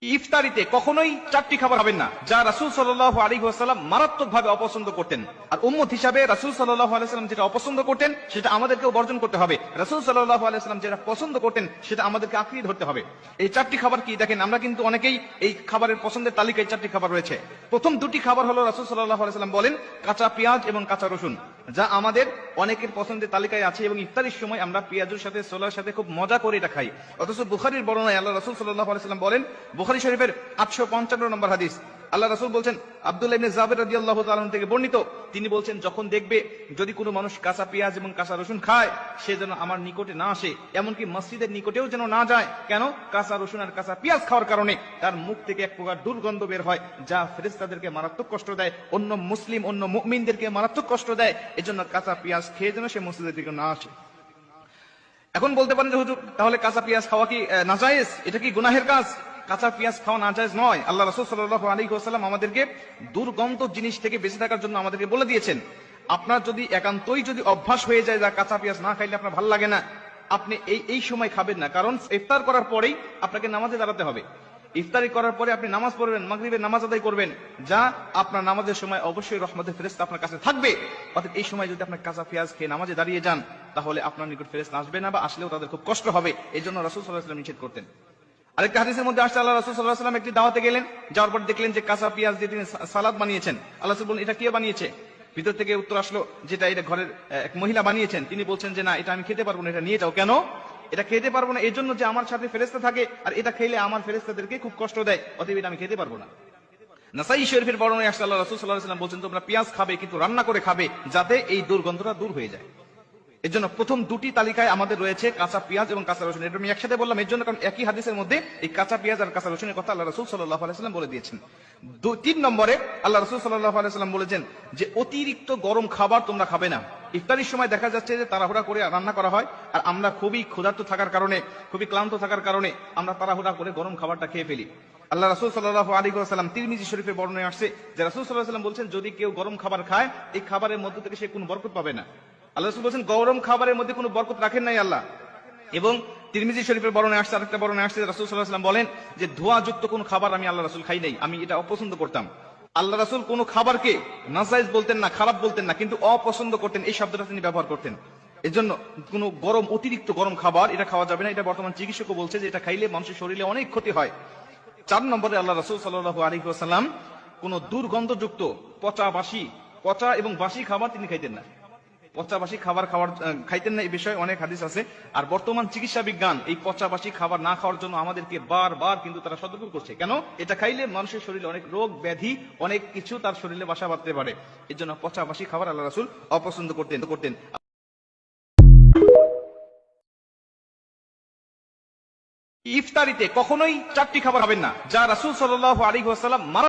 ইফতারিতে কখনোই চারটি খাবার খাবেন না, যা রাসূল সাল্লাল্লাহু আলাইহি ওয়াসাল্লাম মারাত্মকভাবে অপছন্দ করতেন। আর উম্মত হিসাবে রাসূল সাল্লাল্লাহু আলাইহি ওয়াসাল্লাম যেটা অপছন্দ করতেন সেটা আমাদেরকেও বর্জন করতে হবে। রাসূল সাল্লাল্লাহু আলাইহি ওয়াসাল্লাম যেটা পছন্দ করতেন সেটা আমাদেরকে আঁকড়িয়ে ধরতে হবে। এই চারটি খাবার কি দেখেন, আমরা কিন্তু অনেকেই এই খাবারের পছন্দের তালিকায় চারটি খাবার রয়েছে। প্রথম দুটি খাবার হলো রাসূল সাল্লাল্লাহু আলাইহি ওয়াসাল্লাম বলেন কাঁচা পেঁয়াজ এবং কাঁচা রসুন, যা আমাদের অনেকের পছন্দের তালিকায় আছে এবং ইফতারির সময় আমরা পেঁয়াজের সাথে ছোলার সাথে খুব মজা করে এটা খাই। অথচ বুখারীর বর্ণনায় আল্লাহ রাসূল সাল্লাল্লাহু আলাইহি ওয়াসাল্লাম বলেন, বুখারী শরীফের 855 নম্বর হাদিস, আল্লাহ রাসূল বলছেন, আব্দুল্লাহ ইবনে জাবের রাদিয়াল্লাহু তাআলা থেকে বর্ণিত, তিনি বলছেন, যখন দেখবে যদি কোনো মানুষ কাঁচা পেঁয়াজ এবং কাঁচা রসুন খায়, সে যেন আমার নিকটে না আসে, এমনকি মসজিদের নিকটেও যেন না যায়। কেন? কাঁচা রসুন আর কাঁচা পেঁয়াজ খাওয়ার কারণে তার মুখ থেকে এক প্রকার দুর্গন্ধ বের হয়, যা ফেরেশতাদেরকে মারাত্মক কষ্ট দেয়, অন্য মুসলিম অন্য মুমিনদেরকে মারাত্মক কষ্ট দেয়। এজন্য কাঁচা পেঁয়াজ খেয়ে যেন সে মসজিদের দিকে না আসে। এখন বলতে পারেন যে হুজুর, তাহলে কাঁচা পেঁয়াজ খাওয়া কি নাজায়েজ? এটা কি গুনাহের কাজ? কাঁচা পেঁয়াজ খাওয়া নাজায়েজ নয়। আল্লাহ রাসূল সাল্লাল্লাহু আলাইহি ওয়াসাল্লাম আমাদেরকে দুর্গন্ধ জিনিস থেকে বেঁচে থাকার জন্য আমাদেরকে বলে দিয়েছেন। আপনার যদি একান্তই যদি অভ্যাস হয়ে যায় যা কাঁচা পেঁয়াজ না খাইলে আপনার ভালো লাগে না, আপনি এই সময় খাবেন না। কারণ ইফতার করার পরেই আপনাকে নামাজে দাঁড়াতে হবে। ইফতারি করার পরে আপনি নামাজ পড়বেন, মাগরিবের নামাজ আদায় করবেন, যা আপনার নামাজের সময় অবশ্যই রহমতের ফেরেশতা আপনার কাছে থাকবে। অর্থাৎ এই সময় যদি আপনি কাঁচা পেঁয়াজ খেয়ে নামাজে দাঁড়িয়ে যান, তাহলে আপনার নিকট ফেরেশতা আসবে না, বা আসলেও তাদের খুব কষ্ট হবে। এই জন্য রাসূল সাল্লাল্লাহু আলাইহি ওয়াসাল্লাম নিষেধ করতেন। আরেকটা হাদিসের মধ্যে আসছে, আল্লাহ রাসূল সাল্লাল্লাহু আলাইহি ওয়াসাল্লাম একটি দাওয়াতে গেলেন, যাওয়ার পর দেখলেন যে কাঁচা পেঁয়াজ দিয়ে তিনি সালাদ বানিয়েছেন। আল্লাহ রাসূল বললেন, এটা কে বানিয়েছে? ভিতর থেকে উত্তর আসলো, যেটা এটা ঘরের এক মহিলা বানিয়েছেন। তিনি বলছেন যে না, এটা আমি খেতে পারবো না, এটা নিয়ে যাও। কেন? এটা খেতে পারবো না এই জন্য যে আমার সাথে ফেরেশতা থাকে, আর এটা খেলে আমার ফেরেশতাদেরকে খুব কষ্ট দেয়, অতএব এটা আমি খেতে পারবো না। নাসাই শরীফের বর্ণনায় আসছে, আল্লাহ রাসূল সাল্লাল্লাহু আলাইহি ওয়াসাল্লাম বলছেন, তোমরা পেঁয়াজ খাবে কিন্তু রান্না করে খাবে, যাতে এই দুর্গন্ধটা দূর হয়ে যায়। এর জন্য প্রথম দুটি তালিকায় আমাদের রয়েছে কাঁচা পেঁয়াজ এবং কাঁচা রসুন। এটা আমি একসাথে বললাম এর জন্য, কারণ একই হাদিসের মধ্যে এই কাঁচা পেঁয়াজ আর কাঁচা রসুনের কথা আল্লাহ রাসূল সাল্লাল্লাহু আলাইহি ওয়াসাল্লাম বলে দিয়েছেন। 3 নম্বরে আল্লাহ রাসূল সাল্লাল্লাহু আলাইহি ওয়াসাল্লাম বলেছেন যে অতিরিক্ত গরম খাবার তোমরা খাবে না। ইফতারির সময় দেখা যাচ্ছে যে তাড়াহুড়া করে রান্না করা হয়, আর আমরা খুবই ক্ষুধার্ত থাকার কারণে, খুবই ক্লান্ত থাকার কারণে আমরা তাড়াহুড়া করে গরম খাবারটা খেয়ে ফেলি। আল্লাহ রাসূল সাল্লাল্লাহু আলাইহি ওয়াসাল্লাম তিরমিজি শরীফের বর্ণনায় আসছে যে রাসূল সাল্লাল্লাহু আলাইহি ওয়াসাল্লাম বলছেন, যদি কেউ গরম খাবার খায়, এই খাবারের মধ্য থেকে সে কোনো বরকত পাবে না। আল্লাহ রাসূল বলেন, গরম খাবারের মধ্যে কোনো বরকত রাখেন নাই আল্লাহ। এবং তিরমিজি শরীফের বর্ণনায় আসছে, আরেকটা বর্ণনায় আসছে, রাসূল সাল্লাল্লাহু আলাইহি ওয়াসাল্লাম বলেন যে ধোঁয়াযুক্ত কোনো খাবার আমি আল্লাহ রাসূল খাই নাই, আমি এটা অপছন্দ করতাম। আল্লাহ রাসূল কোনো খাবারকে নাজায়েজ বলতেন না, খারাপ বলতেন না, কিন্তু অপছন্দ করতেন, এই শব্দটা তিনি ব্যবহার করতেন। এজন্য কোনো গরম, অতিরিক্ত গরম খাবার এটা খাওয়া যাবে না। এটা বর্তমান চিকিৎসকও বলছে যে এটা খাইলে মানুষের শরীরে অনেক ক্ষতি হয়। 4 নম্বরে আল্লাহ রাসূল সাল্লাল্লাহু আলাইহি ওয়াসাল্লাম কোনো দুর্গন্ধযুক্ত পচা এবং বাসি খাবার তিনি খাইতেন না। পচাবাসি খাবার খাইতেন না, এই বিষয়ে অনেক হাদিস আছে। আর বর্তমান চিকিৎসা বিজ্ঞান এই পচাবাসি খাবার না খাওয়ার জন্য আমাদেরকে বারবার কিন্তু তারা সতর্ক করছে। কেন? এটা খাইলে মানুষের শরীরে অনেক রোগ ব্যাধি, অনেক কিছু তার শরীরে বাসা বাঁধতে পারে। এই জন্য পচাবাসি খাবার আল্লাহ রাসূল অপছন্দ করতেন। ইফতারিতে কখনোই চারটি খাবার খাবেন না, যা রাসূল সাল্লাল্লাহু আলাইহি ওয়াসাল্লাম